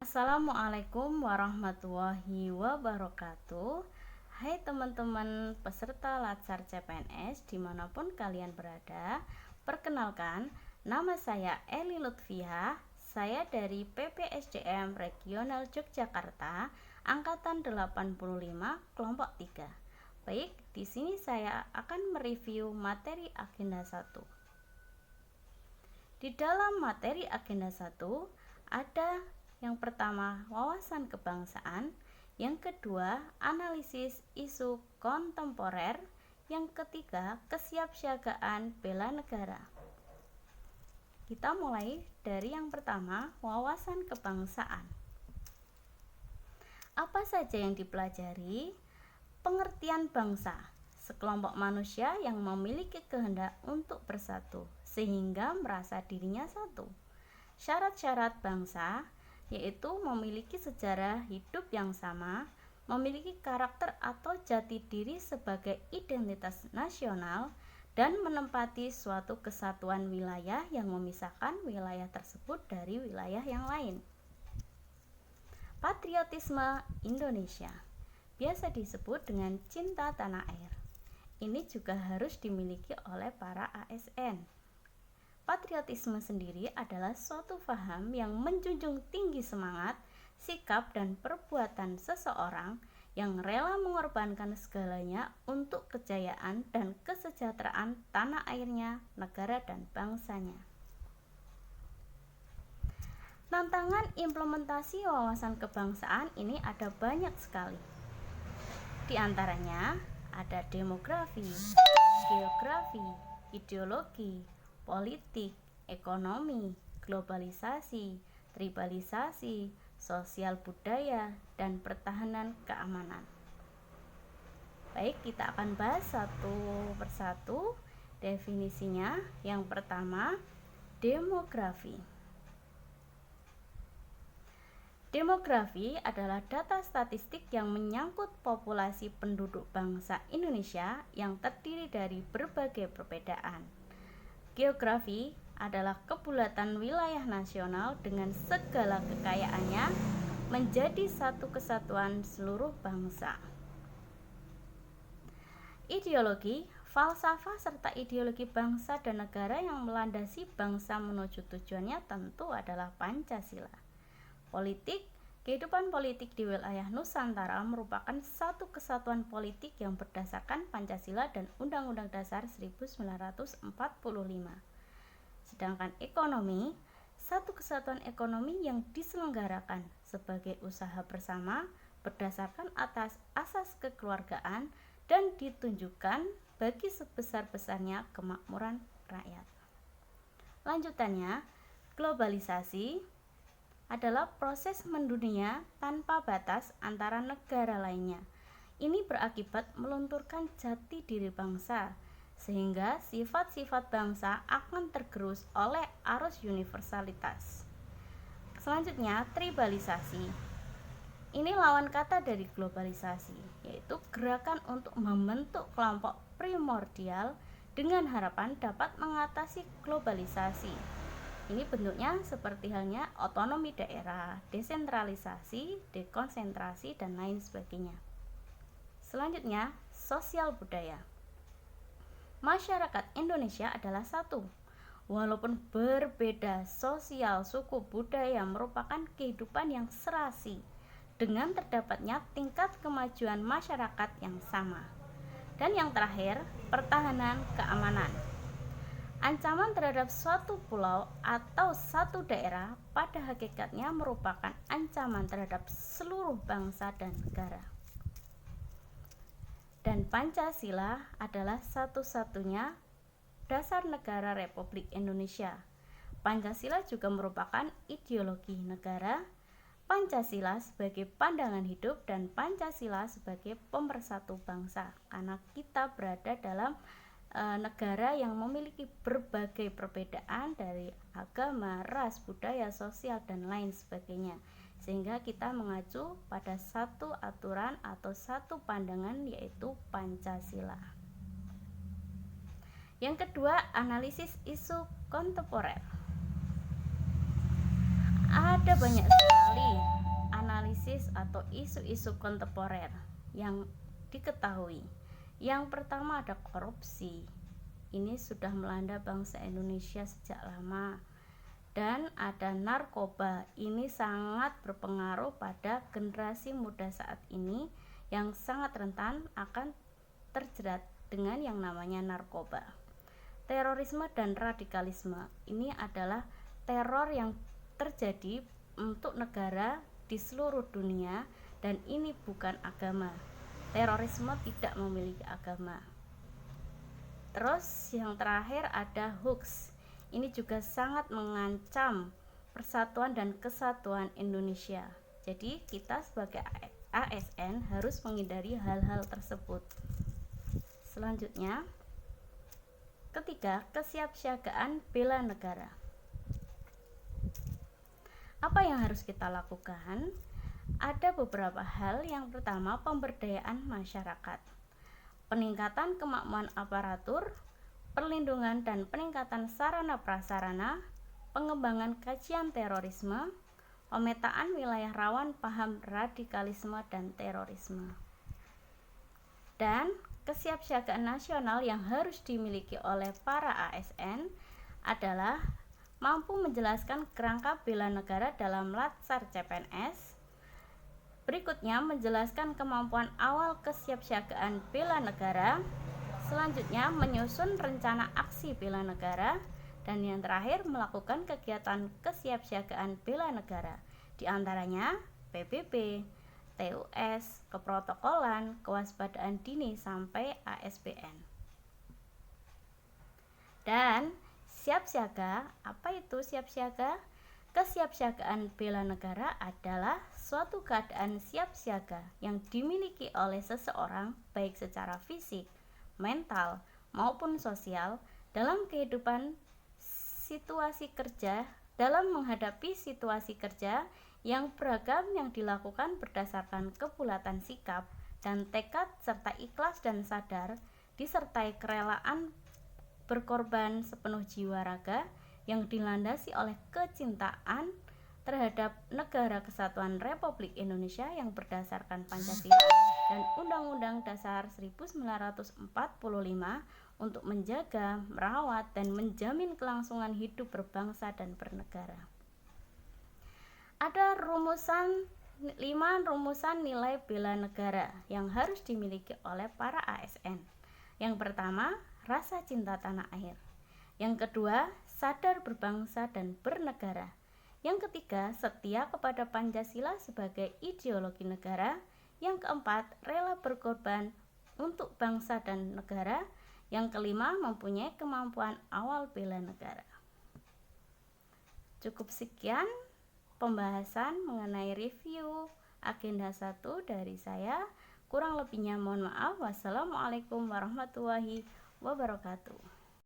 Assalamualaikum warahmatullahi wabarakatuh. Hai teman-teman peserta Latsar CPNS dimanapun kalian berada. Perkenalkan, nama saya Eli Lutfiah. Saya dari PPSDM Regional Yogyakarta, Angkatan 85, Kelompok 3. Baik, di sini saya akan mereview materi agenda 1. Di dalam materi agenda 1 ada yang pertama, wawasan kebangsaan. Yang kedua, analisis isu kontemporer. Yang ketiga, kesiapsiagaan bela negara. Kita mulai dari yang pertama, wawasan kebangsaan. Apa saja yang dipelajari? Pengertian bangsa, sekelompok manusia yang memiliki kehendak untuk bersatu, sehingga merasa dirinya satu. Syarat-syarat bangsa, yaitu memiliki sejarah hidup yang sama, memiliki karakter atau jati diri sebagai identitas nasional, dan menempati suatu kesatuan wilayah yang memisahkan wilayah tersebut dari wilayah yang lain. Patriotisme Indonesia biasa disebut dengan cinta tanah air. Ini juga harus dimiliki oleh para ASN. Patriotisme sendiri adalah suatu paham yang menjunjung tinggi semangat, sikap, dan perbuatan seseorang yang rela mengorbankan segalanya untuk kejayaan dan kesejahteraan tanah airnya, negara, dan bangsanya. Tantangan implementasi wawasan kebangsaan ini ada banyak sekali. Di antaranya ada demografi, geografi, ideologi, politik, ekonomi, globalisasi, tribalisasi, sosial budaya, dan pertahanan keamanan. Baik, kita akan bahas satu persatu definisinya. Yang pertama, demografi. Demografi adalah data statistik yang menyangkut populasi penduduk bangsa Indonesia yang terdiri dari berbagai perbedaan. Geografi adalah kebulatan wilayah nasional dengan segala kekayaannya menjadi satu kesatuan seluruh bangsa. Ideologi, falsafah serta ideologi bangsa dan negara yang melandasi bangsa menuju tujuannya tentu adalah Pancasila. Politik, kehidupan politik di wilayah Nusantara merupakan satu kesatuan politik yang berdasarkan Pancasila dan Undang-Undang Dasar 1945. Sedangkan ekonomi, satu kesatuan ekonomi yang diselenggarakan sebagai usaha bersama berdasarkan atas asas kekeluargaan dan ditunjukkan bagi sebesar-besarnya kemakmuran rakyat. Lanjutannya, globalisasi adalah proses mendunia tanpa batas antara negara lainnya. Ini berakibat melunturkan jati diri bangsa, sehingga sifat-sifat bangsa akan tergerus oleh arus universalitas. Selanjutnya, tribalisasi. Ini lawan kata dari globalisasi, yaitu gerakan untuk membentuk kelompok primordial dengan harapan dapat mengatasi globalisasi. Ini bentuknya seperti halnya otonomi daerah, desentralisasi, dekonsentrasi, dan lain sebagainya. Selanjutnya, sosial budaya. Masyarakat Indonesia adalah satu. Walaupun berbeda sosial, suku, budaya merupakan kehidupan yang serasi dengan terdapatnya tingkat kemajuan masyarakat yang sama. Dan yang terakhir, pertahanan keamanan. Ancaman terhadap suatu pulau atau satu daerah pada hakikatnya merupakan ancaman terhadap seluruh bangsa dan negara. Dan Pancasila adalah satu-satunya dasar negara Republik Indonesia. Pancasila juga merupakan ideologi negara, Pancasila sebagai pandangan hidup, dan Pancasila sebagai pemersatu bangsa. Karena kita berada dalam negara yang memiliki berbagai perbedaan dari agama, ras, budaya, sosial, dan lain sebagainya, sehingga kita mengacu pada satu aturan atau satu pandangan, yaitu Pancasila. Yang kedua, analisis isu kontemporer. Ada banyak sekali atau isu-isu kontemporer yang diketahui. Yang pertama ada korupsi. Ini sudah melanda bangsa Indonesia sejak lama. Dan ada narkoba. Ini sangat berpengaruh pada generasi muda saat ini yang sangat rentan akan terjerat dengan yang namanya narkoba. Terorisme dan radikalisme. Ini adalah teror yang terjadi untuk negara di seluruh dunia dan ini bukan agama. Terorisme tidak memiliki agama. Terus yang terakhir ada hoax. Ini juga sangat mengancam persatuan dan kesatuan Indonesia. Jadi kita sebagai ASN harus menghindari hal-hal tersebut. Selanjutnya, ketiga, kesiapsiagaan bela negara. Apa yang harus kita lakukan? Ada beberapa hal. Yang pertama, pemberdayaan masyarakat, peningkatan kemampuan aparatur, perlindungan dan peningkatan sarana prasarana, pengembangan kajian terorisme, pemetaan wilayah rawan paham radikalisme dan terorisme. Dan kesiapsiagaan nasional yang harus dimiliki oleh para ASN adalah mampu menjelaskan kerangka bela negara dalam Latsar CPNS. Berikutnya menjelaskan kemampuan awal kesiapsiagaan bela negara. Selanjutnya menyusun rencana aksi bela negara. Dan yang terakhir melakukan kegiatan kesiapsiagaan bela negara, di antaranya PBB, TUS, keprotokolan, kewaspadaan dini sampai ASBN. Dan siap siaga, apa itu siap siaga? Kesiapsiagaan bela negara adalah suatu keadaan siap siaga yang dimiliki oleh seseorang baik secara fisik, mental, maupun sosial dalam menghadapi situasi kerja yang beragam yang dilakukan berdasarkan kebulatan sikap dan tekad serta ikhlas dan sadar disertai kerelaan berkorban sepenuh jiwa raga yang dilandasi oleh kecintaan terhadap Negara Kesatuan Republik Indonesia yang berdasarkan Pancasila dan Undang-Undang Dasar 1945 untuk menjaga, merawat, dan menjamin kelangsungan hidup berbangsa dan bernegara. Ada 5 rumusan nilai bela negara yang harus dimiliki oleh para ASN. Yang pertama, rasa cinta tanah air. Yang kedua, sadar berbangsa dan bernegara. Yang ketiga, setia kepada Pancasila sebagai ideologi negara. Yang keempat, rela berkorban untuk bangsa dan negara. Yang kelima, mempunyai kemampuan awal bela negara. Cukup sekian pembahasan mengenai review agenda 1 dari saya. Kurang lebihnya mohon maaf. Wassalamualaikum warahmatullahi wabarakatuh.